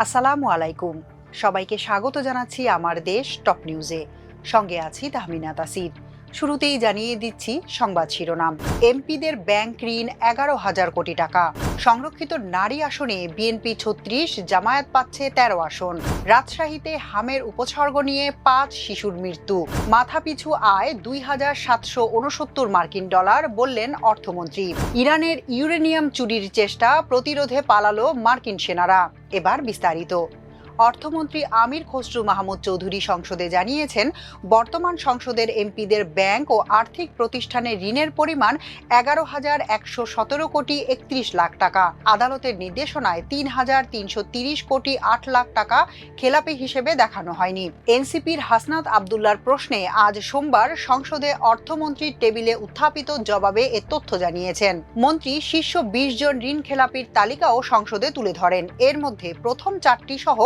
আসসালামু আলাইকুম। সবাইকে স্বাগত জানাচ্ছি আমার দেশ টপ নিউজে। সঙ্গে আছি তাহমিনা তাসির। শুরুতেই জানিয়ে দিচ্ছি সংবাদ শিরোনাম। এমপিদের ব্যাংক ঋণ 11,000 কোটি টাকা। সংরক্ষিত নারী আসনে বিএনপি 36, জামায়াত পাচ্ছে 13 আসন। রাজশাহীতে হামের উপসর্গ নিয়ে 5 শিশুর মৃত্যু। মাথাপিছু আয় 2,769 মার্কিন ডলার বললেন অর্থমন্ত্রী। ইরানের ইউরেনিয়াম চুরির চেষ্টা প্রতিরোধে পালালো মার্কিন সেনারা। এবার বিস্তারিত। অর্থমন্ত্রী আমির খসরু মাহমুদ চৌধুরী সংসদে জানিয়েছেন, বর্তমান সংসদের এমপিদের ব্যাংক ও আর্থিক প্রতিষ্ঠানে ঋণের পরিমাণ 11,117 কোটি 31 লাখ টাকা। আদালতের নির্দেশনায় 3,330 কোটি 8 লাখ টাকা খেলাপি হিসেবে দেখানো হয়নি। এনসিপির হাসনাত আবদুল্লার প্রশ্নে আজ সোমবার সংসদে অর্থমন্ত্রীর টেবিলে উত্থাপিত জবাবে এ তথ্য জানিয়েছেন। মন্ত্রী শীর্ষ 20 জন ঋণ খেলাপির তালিকাও সংসদে তুলে ধরেন। এর মধ্যে প্রথম 4টি সহ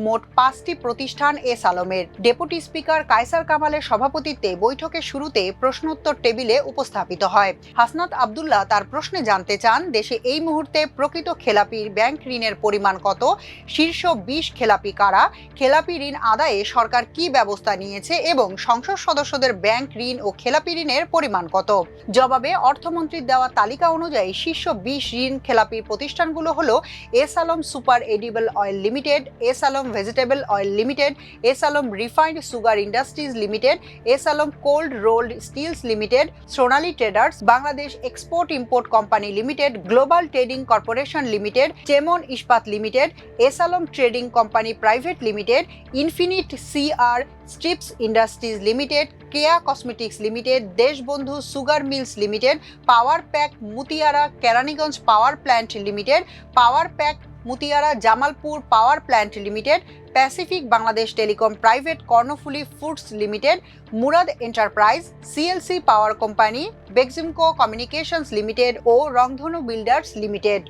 মোট 5টি প্রতিষ্ঠান এস আলমের। ডেপুটি স্পিকার কায়সার কামালের সভাপতিত্বে বৈঠকের শুরুতে প্রশ্নোত্তর টেবিলে উপস্থাপিত হয়। হাসনাত আবদুল্লাহ তার প্রশ্নে জানতে চান, দেশে এই মুহূর্তে প্রকৃত খেলাপির ব্যাংক ঋণের পরিমাণ কত, শীর্ষ 20 খেলাপি কারা, খেলাপি ঋণ আদায়ে সরকার কি ব্যবস্থা নিয়েছে এবং সংসদ সদস্যদের ব্যাংক ঋণ ও খেলাপি ঋণের পরিমাণ কত। জবাবে অর্থমন্ত্রীর দেওয়া তালিকা অনুযায়ী শীর্ষ 20 ঋণ খেলাপির প্রতিষ্ঠানগুলো হলো S Alam super edible oil limited, S Alam vegetable oil limited, S Alam refined sugar industries limited, S Alam cold rolled steels limited, Sonali traders, Bangladesh export import company limited, global trading corporation limited, Chemon Ispat limited, S Alam trading company private limited, infinite CR strips industries limited, Keya cosmetics limited, Deshbandhu sugar mills limited, power pack Mutiara Keraniganj power plant limited, power pack Mutiara Jamalpur পাওয়ার plant limited, pacific Bangladesh telecom private Karnaphuli foods limited, Murad enterprise, CLC power company, Beximco communications limited ও Rangdhanu builders limited.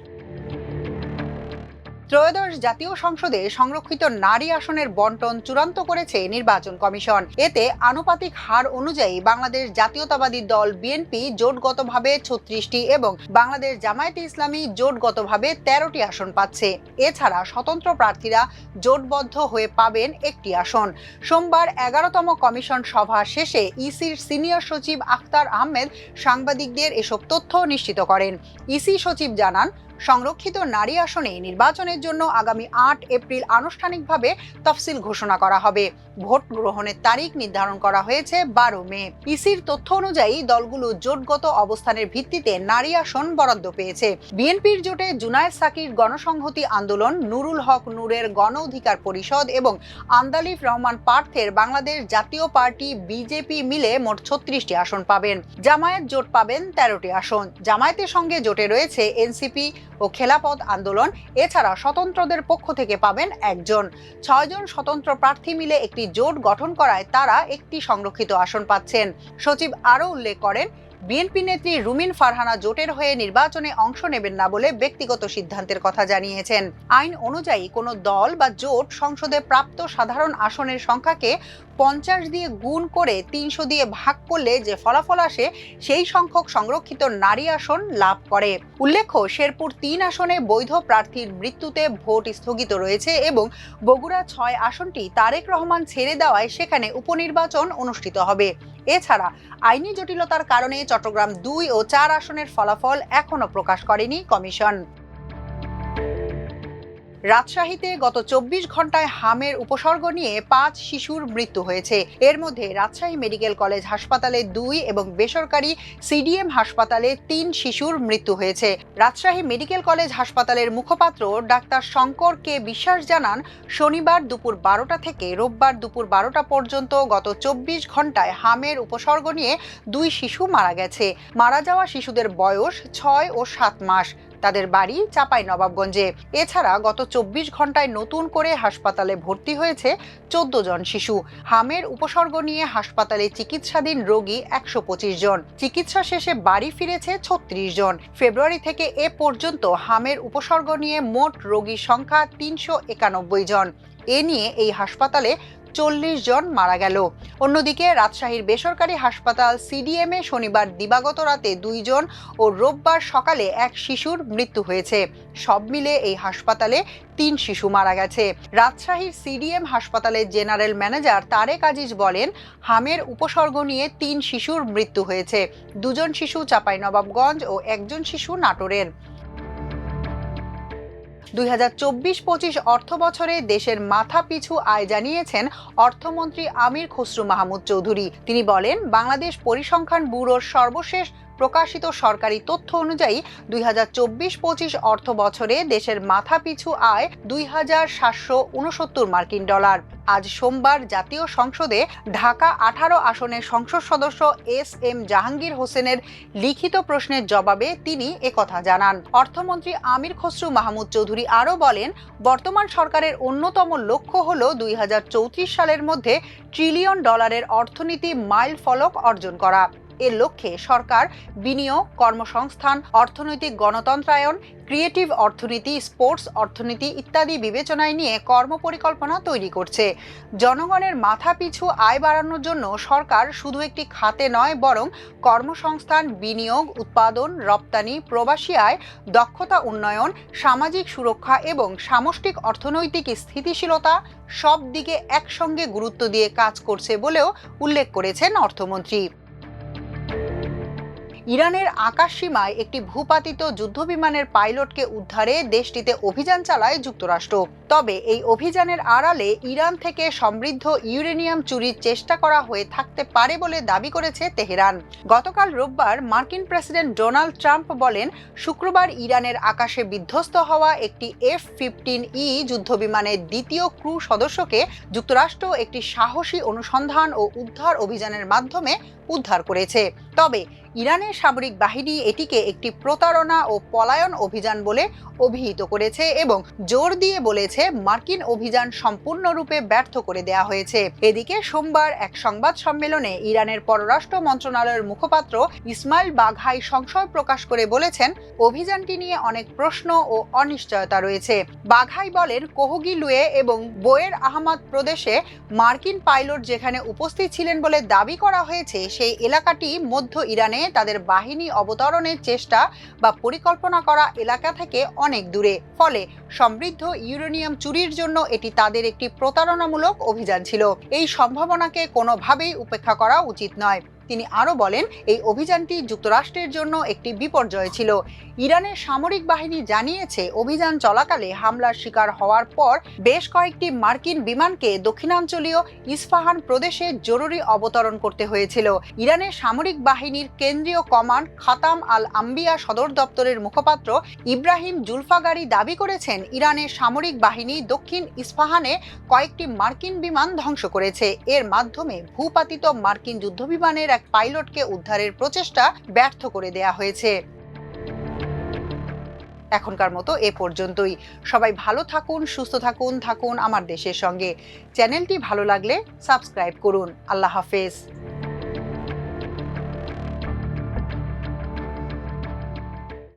ত্রয়োদশ জাতীয় সংসদে সংরক্ষিত নারী আসনের বন্টন চূড়ান্ত করেছে নির্বাচন কমিশন। এতে আনুপাতিক হার অনুযায়ী বাংলাদেশ জাতীয়তাবাদী দল বিএনপি জোটগতভাবে 36টি এবং বাংলাদেশ জামায়াতে ইসলামী জোটগতভাবে 13টি আসন পাচ্ছে। এছাড়া স্বতন্ত্র প্রার্থীরা জোটবদ্ধ হয়ে পাবেন 1টি আসন। সোমবার 11তম কমিশন সভা শেষে ইসির সিনিয়র সচিব আখতার আহমেদ সাংবাদিকদের এসব তথ্য নিশ্চিত করেন। ইসি সচিব জানান, সংরক্ষিত নারী আসনে নির্বাচনের জন্য আগামী 8 এপ্রিল আনুষ্ঠানিকভাবে তফসিল ঘোষণা করা হবে। ভোট গ্রহণের তারিখ নির্ধারণ করা হয়েছে 12 মে। ইসির তথ্য অনুযায়ী দলগুলো জোটগত অবস্থানের ভিত্তিতে নারী আসন বরাদ্দ পেয়েছে। বিএনপির জোটে জুনায়েদ সাকির গণসংহতি আন্দোলন, নুরুল হক নূরের গণ অধিকার পরিষদ এবং আন্দালিফ রহমান পার্থের বাংলাদেশ জাতীয় পার্টি বিজেপি মিলে মোট 36টি আসন পাবেন। জামায়াত জোট পাবেন 13টি আসন। জামায়াতের সঙ্গে জোটে রয়েছে এনসিপি ও খেলাপথ আন্দোলন। এছাড়া স্বতন্ত্রদের পক্ষ থেকে পাবেন 1 জন। 6 জন স্বতন্ত্র প্রার্থী মিলে একটি জোট গঠন করায় তারা একটি সংরক্ষিত আসন পাচ্ছেন। সচিব আরও উল্লেখ করেন, বিএনপি নেত্রী রুমিন ফারহানা জোটের হয়ে নির্বাচনে অংশ নেবেন না বলে ব্যক্তিগত সিদ্ধান্তের কথা জানিয়েছেন। আইন অনুযায়ী কোনো দল বা জোট সংসদে প্রাপ্ত সাধারণ আসনের সংখ্যাকে 50 দিয়ে গুণ করে 300 দিয়ে ভাগ করলে যে ফলাফল আসে সেই সংখ্যক সংরক্ষিত নারী আসন লাভ করে। উল্লেখ্য, শেরপুর 3 আসনে বৈধ প্রার্থীর মৃত্যুতে ভোট স্থগিত রয়েছে এবং বগুড়া 6 আসনটি তারেক রহমান ছেড়ে দেওয়ায় সেখানে উপনির্বাচন অনুষ্ঠিত হবে। এছাড়া আইনি জটিলতার কারণে চট্টগ্রাম 2 ও 4 আসনের ফলাফল এখনো প্রকাশ করেনি কমিশন। রাজশাহীতে গত 24 ঘন্টায় হামের উপসর্গ নিয়ে 5 শিশুর মৃত্যু হয়েছে। এর মধ্যে রাজশাহী মেডিকেল কলেজ হাসপাতালে 2 এবং বেসরকারি সিডিএম হাসপাতালে 3 শিশুর মৃত্যু হয়েছে। রাজশাহী মেডিকেল কলেজ হাসপাতালের মুখপাত্র ডাক্তার শঙ্কর কে বিশ্বাস জানান, শনিবার দুপুর 12টা থেকে রোববার দুপুর 12টা পর্যন্ত গত 24 ঘন্টায় হামের উপসর্গ নিয়ে 2 শিশু মারা গেছে। মারা যাওয়া শিশুদের বয়স 6 ও 7 মাস। তাদের বাড়ি চাঁপাইনবাবগঞ্জে। এছাড়া গত 24 ঘন্টায় নতুন করে হাসপাতালে ভর্তি হয়েছে 14 জন শিশু। হামের উপসর্গ নিয়ে হাসপাতালে চিকিৎসাধীন রোগী 125 জন। চিকিৎসা শেষে বাড়ি ফিরেছে 36 জন। ফেব্রুয়ারি থেকে এ পর্যন্ত হামের উপসর্গ নিয়ে মোট রোগীর সংখ্যা 391 জন। এ নিয়ে এই হাসপাতালে 40 জন মারা গেল। অন্যদিকে রাজশাহীর বেসরকারি হাসপাতাল সিডিএমে শনিবার দিবাগত রাতে 2 জন ও রোববার সকালে এক শিশুর মৃত্যু হয়েছে। সব মিলে এই হাসপাতালে 3 শিশু মারা গেছে। রাজশাহীর সিডিএম হাসপাতালের জেনারেল ম্যানেজার তারেক আজিজ বলেন, হামের উপসর্গ নিয়ে 3 শিশুর মৃত্যু হয়েছে। 2 জন শিশু চাঁপাইনবাবগঞ্জ ও 1 জন শিশু নাটোরের। 2024-25 অর্থ বছরে দেশের মাথাপিছু আয় জানিয়েছেন অর্থমন্ত্রী আমির খসরু মাহমুদ চৌধুরী। তিনি বলেন, বাংলাদেশ পরিসংখ্যান ব্যুরোর সর্বশেষ প্রকাশিত সরকারি তথ্য অনুযায়ী 2024-25 অর্থ বছরে দেশের মাথাপিছু আয় $2,769 মার্কিন। আজ সোমবার জাতীয় সংসদে ঢাকা 18 আসনের সংসদ সদস্য এস.এম. জাহাঙ্গীর হোসেনের লিখিত প্রশ্নের জবাবে তিনি একথা জানান। অর্থমন্ত্রী আমির খসরু মাহমুদ চৌধুরী আরও বলেন, বর্তমান সরকারের অন্যতম লক্ষ্য হল 2034 সালের মধ্যে $1 ট্রিলিয়ন অর্থনীতি মাইল ফলক অর্জন করা। এর লক্ষ্যে সরকার বিনিয়োগ, কর্মসংস্থান, অর্থনৈতিক গণতন্ত্রায়ন, ক্রিয়েটিভ অর্থনীতি, স্পোর্টস অর্থনীতি ইত্যাদি বিবেচনায় নিয়ে কর্মপরিকল্পনা তৈরি করছে। জনগণের মাথাপিছু আয় বাড়ানোর জন্য সরকার শুধু একটি খাতে নয়, বরং কর্মসংস্থান, বিনিয়োগ, উৎপাদন, রপ্তানি, প্রবাসী আয়, দক্ষতা উন্নয়ন, সামাজিক সুরক্ষা এবং সামষ্টিক অর্থনৈতিক স্থিতিশীলতা সব দিকে একসঙ্গে গুরুত্ব দিয়ে কাজ করছে বলেও উল্লেখ করেছেন অর্থমন্ত্রী। ইরানের আকাশসীমায় একটি ভূপাতিত যুদ্ধবিমানের পাইলটকে উদ্ধারে দেশটিতে অভিযান চালায় যুক্তরাষ্ট্র। তবে এই অভিযানের আড়ালে ইরান থেকে সমৃদ্ধ ইউরেনিয়াম চুরির চেষ্টা করা হয়ে থাকতে পারে বলে দাবি করেছে তেহরান। গতকাল রোববার মার্কিন প্রেসিডেন্ট ডোনাল্ড ট্রাম্প বলেন, শুক্রবার ইরানের আকাশে বিধ্বস্ত হওয়া একটি F-15E যুদ্ধবিমানের দ্বিতীয় ক্রু সদস্যকে যুক্তরাষ্ট্র একটি সাহসী অনুসন্ধান ও উদ্ধার অভিযানের মাধ্যমে উদ্ধার করেছে। তবে ইরানের সামরিক বাহিনী এটিকে একটি প্রতারণা ও পলায়ন অভিযান বলে অভিহিত করেছে এবং জোর দিয়ে বলেছে মার্কিন অভিযান সম্পূর্ণরূপে ব্যর্থ করে দেয়া হয়েছে। এদিকে সোমবার এক সংবাদ সম্মেলনে ইরানের পররাষ্ট্র মন্ত্রণালয়ের মুখপাত্র ইসমাইল বাঘাই সংশয় প্রকাশ করে বলেছেন, অভিযানটি নিয়ে অনেক প্রশ্ন ও অনিশ্চয়তা রয়েছে। বাঘাই বলেন, কোহগিলুয়ে এবং বোয়ের আহমদ প্রদেশে মার্কিন পাইলট যেখানে উপস্থিত ছিলেন বলে দাবি করা হয়েছে, সেই এলাকাটি মধ্য ইরানে তাদের বাহিনী অবতরণের চেষ্টা বা পরিকল্পনা করা এলাকা থেকে অনেক দূরে। ফলে সমৃদ্ধ ইউরেনিয়াম চুরির জন্য এটি তাদের একটি প্রতারণামূলক অভিযান ছিল। এই সম্ভাবনাকে কোনোভাবেই উপেক্ষা করা উচিত নয়। তিনি আরও বলেন, এই অভিযানটি যুক্তরাষ্ট্রের জন্য একটি বিপর্যয় ছিল। ইরানের সামরিক বাহিনী জানিয়েছে, অভিযান চলাকালে হামলার শিকার হওয়ার পর বেশ কয়েকটি মার্কিন বিমানকে দক্ষিণাঞ্চলীয় ইস্পাহান প্রদেশে জরুরি অবতরণ করতে হয়েছিল। ইরানের সামরিক বাহিনীর কেন্দ্রীয় কমান্ড খাতাম আল আম্বিয়া সদর দপ্তরের মুখপাত্র ইব্রাহিম জুলফাগারি দাবি করেছেন, ইরানের সামরিক বাহিনী দক্ষিণ ইস্পাহানে কয়েকটি মার্কিন বিমান ধ্বংস করেছে। এর মাধ্যমে ভূপাতিত মার্কিন যুদ্ধবিমানের এক পাইলটকে উদ্ধারের প্রচেষ্টা ব্যর্থ করে দেয়া হয়েছে। এখনকার মতো এ পর্যন্তই। সবাই ভালো থাকুন, সুস্থ থাকুন আমার দেশের সঙ্গে। চ্যানেলটি ভালো লাগলে সাবস্ক্রাইব করুন। আল্লাহ হাফেজ।